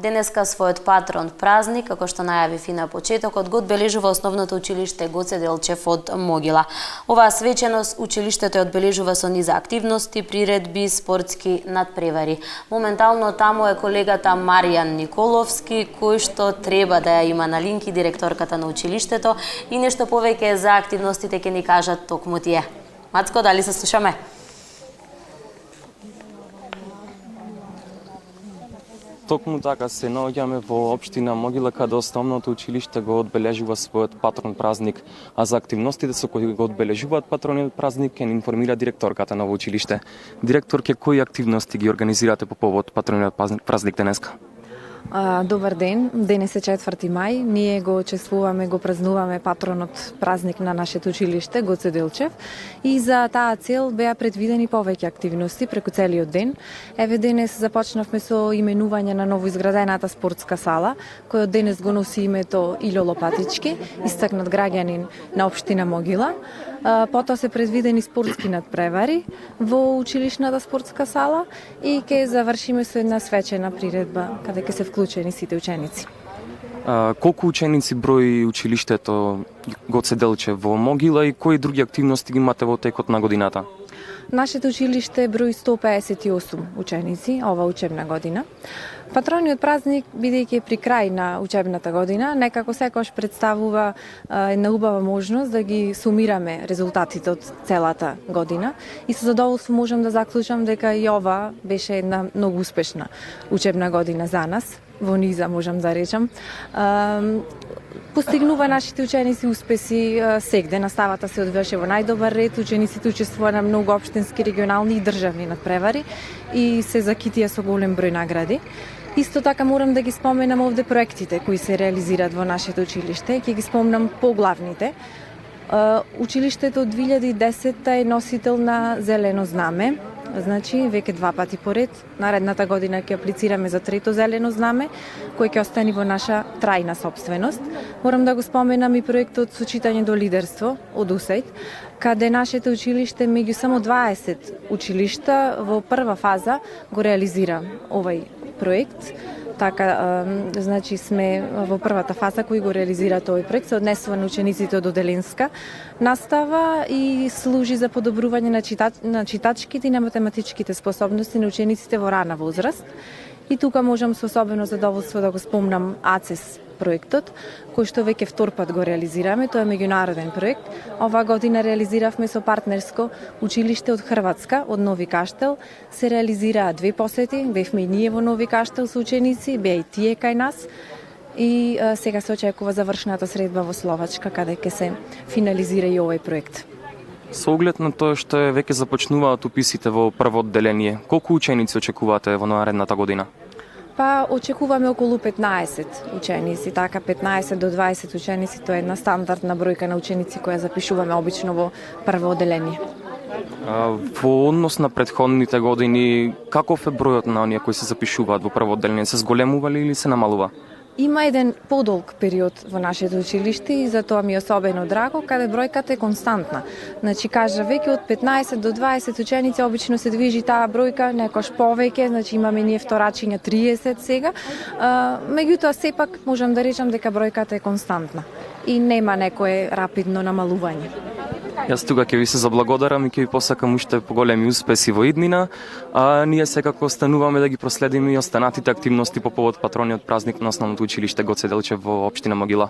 денеска својот патрон празник, како што најави и на почетокот, го одбележува основното училиште Гоце Делчев од Могила. Оваа свеченост училиштето одбележува со низа активности, приредби, спортски надпревари. Моментално таму е колегата Маријан Николовски, кој што треба да ја има на линки директорката на училиштето и нешто повеќе за активностите ќе ни кажат токму тие. Мацко, дали се слушаме? Токму така се наоѓаме во општина Могила, каде основното училиште го одбележува својот патрон празник, а за активностите со кои го одбележуваат патрониот празник ќе ни информира директорката на училиште. Директорке, кои активности ги организирате по повод патрониот празник денеска? Добар ден, денес е 4 мај, ние го чествуваме, го празнуваме патронот празник на нашето училиште, Гоце Делчев, и за таа цел беа предвидени повеќе активности преку целиот ден. Еве денес започнавме со именување на новоизградената спортска сала, која денес го носи името Илјо Лопатички, истакнат граѓанин на општина Могила. Потоа се предвидени спортски надпревари во училишната спортска сала и ќе завршиме со една свечена приредба каде ќе се вклучени сите ученици. Колку ученици брои училиштето Гоце Делчев во Могила и кои други активности ги имате во текот на годината? Нашето училиште брои 158 ученици ова учебна година. Патрониот празник, бидејќи при крај на учебната година, некако секојаш представува една убава можност да ги сумираме резултатите од целата година и со задоволство можам да заклучам дека и ова беше една многу успешна учебна година за нас, во низа можам да речам. Постигнува нашите ученици успеси сегде, наставата се одврши во најдобар ред, учениците учествува на многу општински, регионални и државни надпревари и се закитија со голем број награди. Исто така морам да ги споменам овде проектите кои се реализираат во нашето училиште, ќе ги спомнам поглавните. Училиштето од 2010 е носител на зелено знаме, значи веќе 2 пати поред. Наредната година ќе аплицираме за 3-то зелено знаме, кој ќе остане во наша трајна собственост. Морам да го споменам и проектот со читање до лидерство од УСАИД, каде нашето училиште меѓу само 20 училишта во прва фаза го реализира овај проект. Така, значи сме во првата фаза кој го реализира тој проект, се однесува на учениците од оделенска настава и служи за подобрување на читачките и на математичките способности на учениците во рана возраст. И тука можам со особено задоволство да го спомнам АЦЕС проектот, кој што веќе втор пат го реализираме. Тоа е меѓународен проект. Оваа година реализиравме со партнерско училиште од Хрватска, од Нови Каштел. Се реализираа 2 посети, бевме и ние во Нови Каштел со ученици, беа и тие кај нас. И сега се очекува завршната средба во Словачка, каде ќе се финализира и овој проект. Со оглед на тоа што веќе започнуваат уписите во прво одделение, колку ученици очекувате во наредната година? Па очекуваме околу 15 ученици, така 15 до 20 ученици, тоа е една стандардна бројка на ученици која запишуваме обично во прво одделение. Во однос на претходните години, каков е бројот на оние кои се запишуваат во прво одделение? Се зголемува ли или се намалува? Има еден подолг период во нашето училиште и затоа ми е особено драго, каде бројката е константна. Значи, кажа, веќе од 15 до 20 ученици обично се движи таа бројка, некош повеќе, значи имаме ние вторачиња 30 сега. Меѓутоа, сепак можам да речам дека бројката е константна и нема некое рапидно намалување. Јас тука ќе ви се заблагодарам и ќе ви посакам уште поголеми успеси во иднина, а ние секако остануваме да ги проследиме и останатите активности по повод патрониот празник на основното училиште Гоце Делчев во општина Могила.